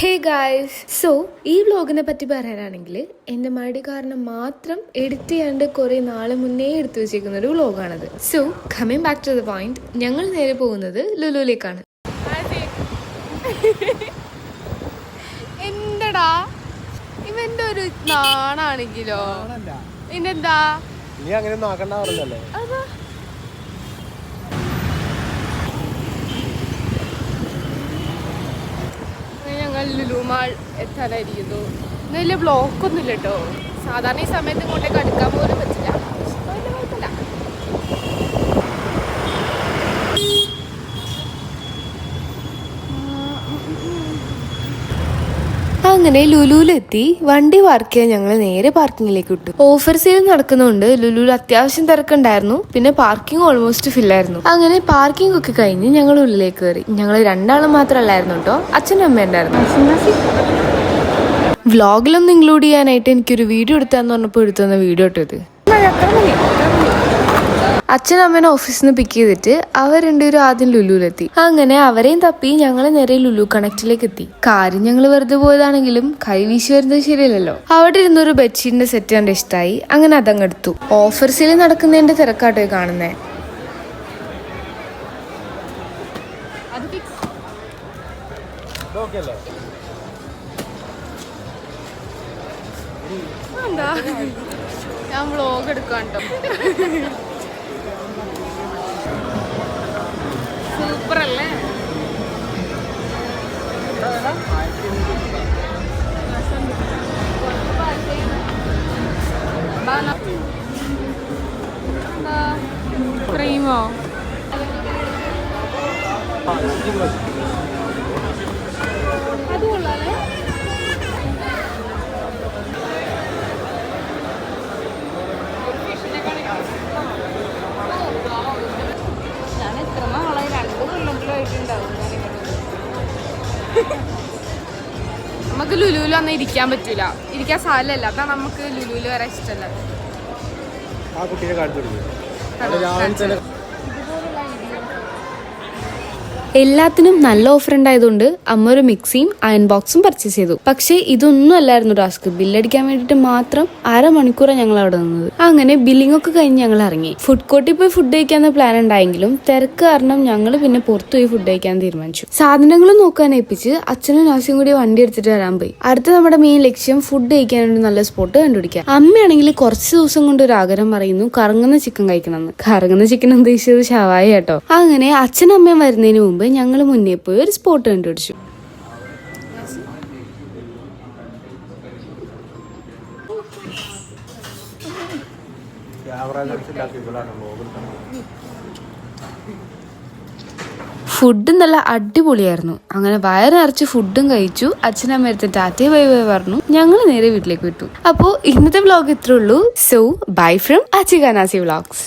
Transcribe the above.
Hey guys, so ഈ വ്ലോഗിനെ പറ്റി പറയാനാണെങ്കിൽ എൻ്റെ മടി കാരണം മാത്രം എഡിറ്റ് ചെയ്യാണ്ട് കുറേ നാളെ മുന്നേ എടുത്തു വെച്ചിരിക്കുന്ന ഒരു വ്ലോഗാണത്. So coming back to the point, ഞങ്ങൾ നേരെ പോകുന്നത് ലുലുവിലേക്കാണ്. എന്തടാ ഇവന്റെ ഒരു നാണാണെങ്കിലോ പിന്നെന്താ നീ അങ്ങനെ നോക്കണ്ട പറഞ്ഞല്ലേ. ഞങ്ങൾ ലുലു മാൾ എത്താനായിരിക്കുന്നു. വലിയ ബ്ലോക്ക് ഒന്നും ഇല്ല കേട്ടോ. സാധാരണ ഈ സമയത്ത് ഇങ്ങോട്ടേക്ക് അടുക്കാൻ പോലും പറ്റില്ല. വലിയ കുഴപ്പമില്ല. അങ്ങനെ ലുലുവിലെത്തി വണ്ടി പാർക്ക് ചെയ്യാൻ ഞങ്ങൾ നേരെ പാർക്കിങ്ങിലേക്ക് വിട്ടു. ഓഫർ സെയിൽ നടക്കുന്നതുകൊണ്ട് ലുലുവിൽ അത്യാവശ്യം തിരക്കുണ്ടായിരുന്നു. പിന്നെ പാർക്കിംഗ് ഓൾമോസ്റ്റ് ഫില്ലായിരുന്നു. അങ്ങനെ പാർക്കിംഗ് ഒക്കെ കഴിഞ്ഞ് ഞങ്ങൾ ഉള്ളിലേക്ക് കയറി. ഞങ്ങൾ രണ്ടാളും മാത്രമല്ലായിരുന്നു കേട്ടോ, അച്ഛനും അമ്മ ഉണ്ടായിരുന്നു. വ്ലോഗിലൊന്നും ഇൻക്ലൂഡ് ചെയ്യാനായിട്ട് എനിക്കൊരു വീഡിയോ എടുത്താന്ന് പറഞ്ഞപ്പോൾ എടുത്തു തന്ന വീഡിയോ ഇട്ടത്. അച്ഛനും അമ്മേനെ ഓഫീസിൽ നിന്ന് പിക്ക് ചെയ്തിട്ട് അവർ രണ്ടുപേരും ആദ്യം ലുലുവിലെത്തി. അങ്ങനെ അവരെയും തപ്പി ഞങ്ങൾ നേരെ ലുലു കണക്റ്റിലേക്ക് എത്തി. കാര്യം ഞങ്ങൾ വെറുതെ പോയതാണെങ്കിലും കൈ വീശി വരുന്നത് ശരിയല്ലല്ലോ. അവിടെ ഇരുന്നൊരു ബെഡ്ഷീറ്റിന്റെ സെറ്റ് കണ്ട് ഇഷ്ടമായി. അങ്ങനെ അതങ്ങെടുത്തു. ഓഫർ സെയിൽ നടക്കുന്നതിന്റെ തിരക്കാട്ടോ കാണുന്നേ. ഞാൻ വ്ലോഗ് എടുക്കാം കേട്ടോ. സൂപ്പർ അല്ലേ? ക്രീമോ അത് കൊള്ളാല്ലേ? നമുക്ക് ലുലുവിൽ വന്ന് ഇരിക്കാൻ പറ്റൂല, ഇരിക്കാൻ സ്ഥലമല്ല. അതാ നമുക്ക് ലുലുവിൽ വരാൻ ഇഷ്ടമല്ല. എല്ലാത്തിനും നല്ല ഓഫർ ഉണ്ടായതുകൊണ്ട് അമ്മ ഒരു മിക്സിയും അയൺ ബോക്സും പർച്ചേസ് ചെയ്തു. പക്ഷേ ഇതൊന്നും അല്ലായിരുന്നു ടാസ്ക്. ബില്ലടിക്കാൻ വേണ്ടിയിട്ട് മാത്രം അരമണിക്കൂറാണ് ഞങ്ങൾ അവിടെ നിന്നത്. അങ്ങനെ ബില്ലിംഗ് ഒക്കെ കഴിഞ്ഞ് ഞങ്ങൾ ഇറങ്ങി. ഫുഡ് കോർട്ടിൽ പോയി ഫുഡ് കഴിക്കാന്ന് പ്ലാൻ ഉണ്ടായെങ്കിലും തിരക്ക് കാരണം ഞങ്ങൾ പിന്നെ പുറത്തു പോയി ഫുഡ് കഴിക്കാൻ തീരുമാനിച്ചു. സാധനങ്ങളും നോക്കാൻ ഏൽപ്പിച്ച് അച്ഛനും നാസിയും കൂടി വണ്ടി എടുത്തിട്ട് വരാൻ പോയി. അടുത്ത നമ്മുടെ മെയിൻ ലക്ഷ്യം ഫുഡ് കഴിക്കാനൊരു നല്ല സ്പോട്ട് കണ്ടുപിടിക്കാം. അമ്മയാണെങ്കിൽ കുറച്ച് ദിവസം കൊണ്ട് ഒരു ആഗ്രഹം പറയുന്നു കറങ്ങുന്ന ചിക്കൻ കഴിക്കണമെന്ന്. കറങ്ങുന്ന ചിക്കൻ ഉദ്ദേശിച്ചത് ഷവായ കേട്ടോ. അങ്ങനെ അച്ഛനും അമ്മയും വരുന്നതിന് മുമ്പ് ഞങ്ങൾ മുന്നേ പോയി ഒരു സ്പോട്ട് കണ്ടുപിടിച്ചു. ഫുഡ് നല്ല അടിപൊളിയായിരുന്നു. അങ്ങനെ വയറ് നിറച്ച് ഫുഡും കഴിച്ചു. അച്ഛനമ്മ എടുത്ത് ടാറ്റ ബൈ ബൈ പറഞ്ഞു. ഞങ്ങൾ നേരെ വീട്ടിലേക്ക് വിട്ടു. അപ്പോൾ ഇന്നത്തെ വ്ലോഗ് ഇത്രേ ഉള്ളൂ. So bye from Achika Nasi vlogs.